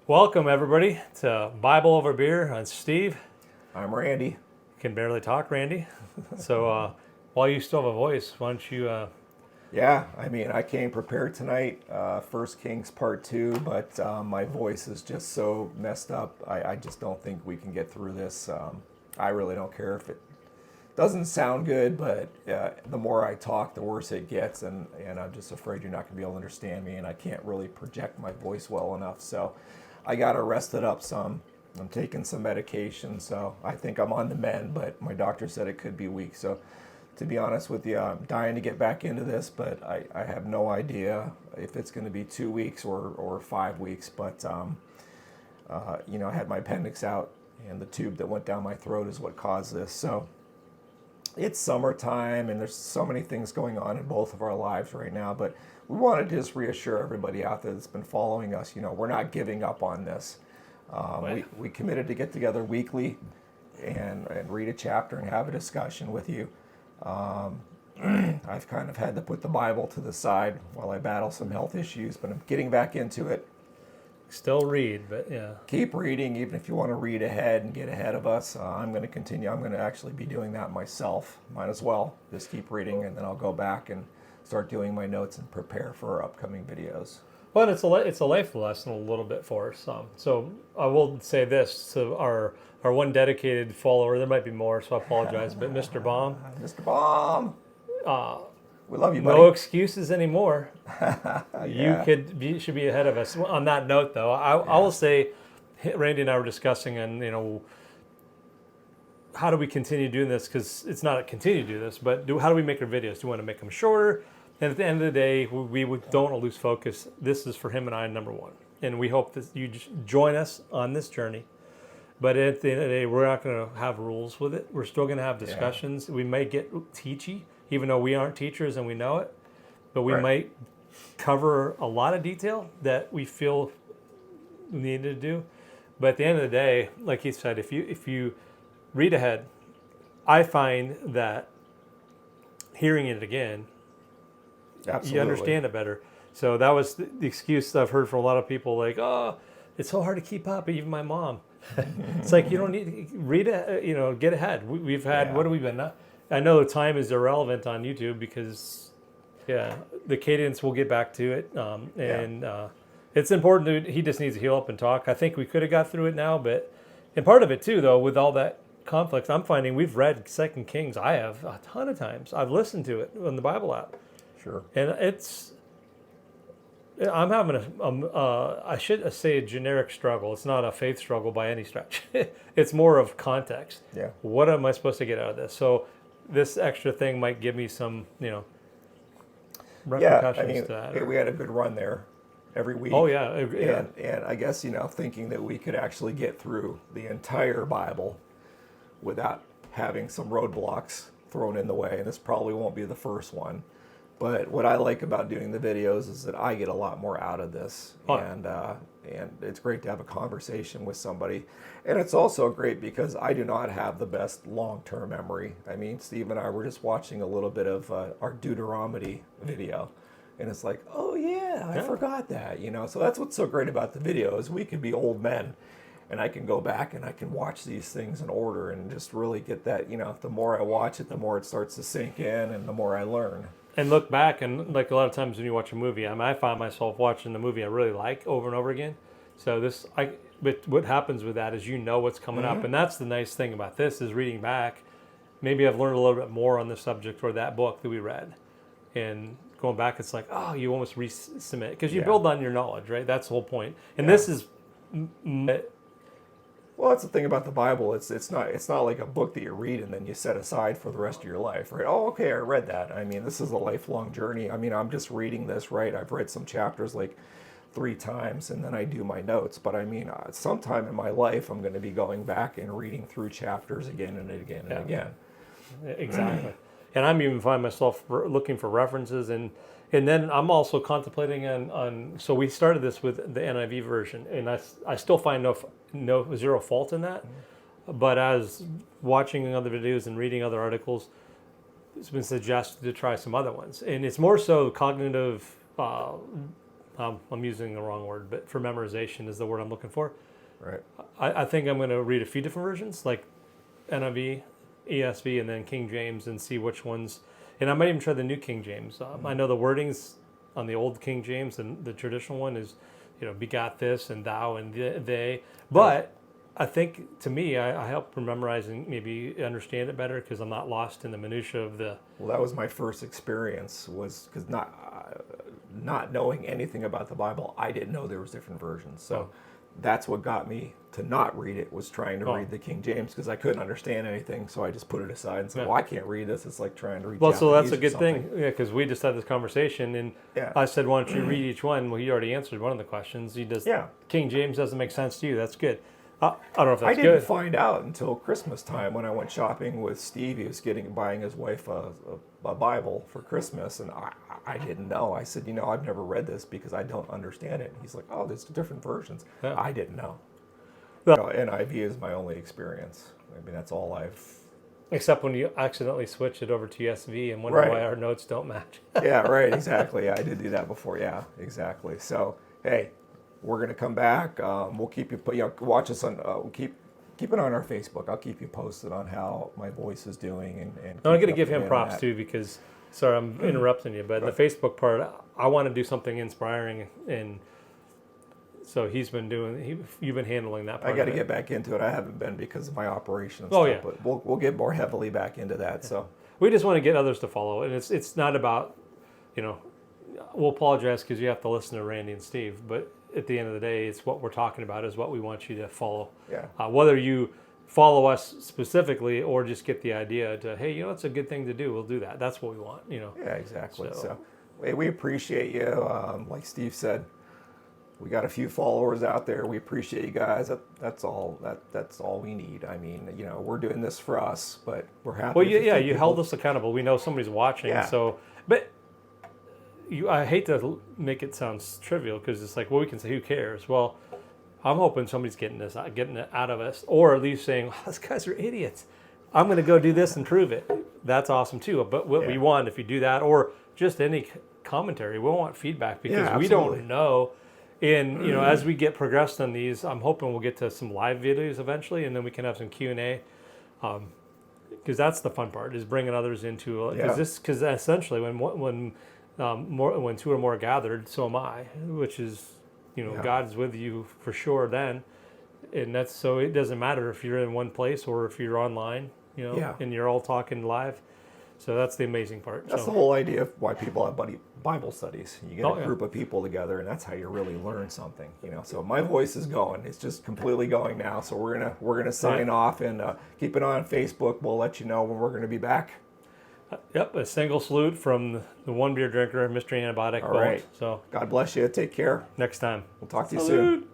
Welcome, everybody, to Bible Over Beer. I'm Steve. I'm Randy. Can barely talk, Randy. So while you still have a voice, why don't you... Yeah, I came prepared tonight, First Kings Part 2, but my voice is just so messed up. I just don't think we can get through this. I really don't care if it doesn't sound good, but the more I talk, the worse it gets, and I'm just afraid you're not going to be able to understand me, and I can't really project my voice well enough, so I got to rest it up some. I'm taking some medication, so I think I'm on the mend, but my doctor said it could be weak, so to be honest with you, I'm dying to get back into this, but I have no idea if it's going to be 2 weeks or 5 weeks. But, I had my appendix out, and the tube that went down my throat is what caused this. So it's summertime, and there's so many things going on in both of our lives right now. But we want to just reassure everybody out there that's been following us, we're not giving up on this. We committed to get together weekly and read a chapter and have a discussion with you. I've kind of had to put the Bible to the side while I battle some health issues, but I'm getting back into it. Still read, but yeah. Keep reading, even if you want to read ahead and get ahead of us. I'm going to continue. I'm going to actually be doing that myself. Might as well just keep reading, and then I'll go back and start doing my notes and prepare for our upcoming videos. Well, it's a life lesson a little bit for us. So I will say this to our one dedicated follower. There might be more, so I apologize. But Mr. Baum, Mr. Baum, we love you, buddy. no excuses anymore. Yeah. You should be ahead of us. On that note, though, I will say, Randy and I were discussing, and how do we continue doing this? Because it's not continue to do this, but how do we make our videos? Do we want to make them shorter? And at the end of the day, we don't want to lose focus. This is for him and I, number one. And we hope that you join us on this journey. But at the end of the day, we're not going to have rules with it. We're still going to have discussions. Yeah. We may get teachy, even though we aren't teachers and we know it. But we might cover a lot of detail that we feel we need to do. But at the end of the day, like he said, if you read ahead, I find that hearing it again, Absolutely. You understand it better. So that was the excuse I've heard from a lot of people, like, oh, it's so hard to keep up, even my mom. It's like, you don't need to read it, get ahead. We've had, what have we been? I know the time is irrelevant on YouTube because, the cadence, we'll get back to it. It's important he just needs to heal up and talk. I think we could have got through it now, and part of it too, though, with all that conflict, I'm finding we've read 2 Kings. I have a ton of times. I've listened to it on the Bible app. Sure. And I'm having I should say a generic struggle. It's not a faith struggle by any stretch. It's more of context. Yeah. What am I supposed to get out of this? So this extra thing might give me some, repercussions to that. We had a good run there every week. Oh, yeah. And I guess, thinking that we could actually get through the entire Bible without having some roadblocks thrown in the way. And this probably won't be the first one. But what I like about doing the videos is that I get a lot more out of this, and it's great to have a conversation with somebody. And it's also great because I do not have the best long-term memory. Steve and I were just watching a little bit of our Deuteronomy video, and it's like, oh yeah, I forgot that, So that's what's so great about the video is we can be old men, and I can go back and I can watch these things in order and just really get that, the more I watch it, the more it starts to sink in, and the more I learn. And look back, and like a lot of times when you watch a movie, I find myself watching the movie I really like over and over again. So but what happens with that is what's coming up, and that's the nice thing about this is reading back. Maybe I've learned a little bit more on the subject or that book that we read, and going back, it's like, oh, you almost resubmit because you build on your knowledge, right? That's the whole point. And this is. Well, that's the thing about the Bible. It's not like a book that you read and then you set aside for the rest of your life, right? Oh, okay, I read that. This is a lifelong journey. I'm just reading this, right? I've read some chapters like 3 times and then I do my notes. But sometime in my life, I'm going to be going back and reading through chapters again and again and again. Exactly. And I'm even find myself looking for references and then I'm also contemplating on. So we started this with the NIV version, and I still find no zero fault in that. But as watching other videos and reading other articles, it's been suggested to try some other ones, and it's more so cognitive I'm using the wrong word, but for memorization is the word I'm looking for. Right. I think I'm going to read a few different versions, like NIV, ESV, and then King James, and see which ones. And I might even try the New King James. I know the wordings on the old King James and the traditional one is, begot this and thou and they. But I think to me, I help memorize and maybe understand it better because I'm not lost in the minutia of the. Well, that was my first experience, was because not knowing anything about the Bible, I didn't know there was different versions. So that's what got me to not read it, was trying to read the King James, because I couldn't understand anything. So I just put it aside and said, well, I can't read this. It's like trying to read Well, so that's Japanese a or good something. thing, because we just had this conversation, and I said, why don't you read each one? Well, he already answered one of the questions. He does. King James doesn't make sense to you. That's good. I don't know if that's I didn't good. find out until Christmas time when I went shopping with Steve. He was buying his wife a Bible for Christmas, and I didn't know. I said, I've never read this because I don't understand it. And he's like, oh, there's different versions. Yeah. I didn't know. Well, NIV is my only experience. I mean, that's all I've... Except when you accidentally switch it over to ESV and wonder why our notes don't match. Yeah, right, exactly. Yeah, I did do that before. Yeah, exactly. So, hey, we're going to come back. We'll keep you, watch us on, we'll keep it on our Facebook. I'll keep you posted on how my voice is doing. And I'm going to give him props too, because, sorry, I'm interrupting you, but the Facebook part, I want to do something inspiring, and so you've been handling that part. I got to get back into it. I haven't been because of my operation and stuff, but we'll get more heavily back into that. So we just want to get others to follow, and it's not about, we'll apologize because you have to listen to Randy and Steve, but at the end of the day, it's what we're talking about is what we want you to follow. Yeah. Whether you follow us specifically or just get the idea to, hey, it's a good thing to do, we'll do that. That's what we want, Yeah, exactly. So we appreciate you. Like Steve said, we got a few followers out there. We appreciate you guys. That's all. That's all we need. I mean, we're doing this for us, but we're happy. Well, you held us accountable. We know somebody's watching. Yeah. So, but I hate to make it sound trivial, because it's like, well, we can say, who cares? Well, I'm hoping somebody's getting it out of us, or at least saying, oh, those guys are idiots. I'm going to go do this and prove it. That's awesome too. But what we want, if you do that, or just any commentary, we want feedback, because we don't know. And as we get progressed on these, I'm hoping we'll get to some live videos eventually, and then we can have some Q&A, because that's the fun part, is bringing others into because essentially when two or more are gathered, so am I, which is God's with you for sure then, and that's so it doesn't matter if you're in one place or if you're online, and you're all talking live. So that's the amazing part. That's the whole idea of why people have Bible studies. You get a group of people together, and that's how you really learn something. So my voice is going; it's just completely going now. So we're gonna sign off, and keep it on Facebook. We'll let you know when we're gonna be back. Yep, a single salute from the one beer drinker, Mr. Antibiotic. All right. So God bless you. Take care. Next time. We'll talk to you soon.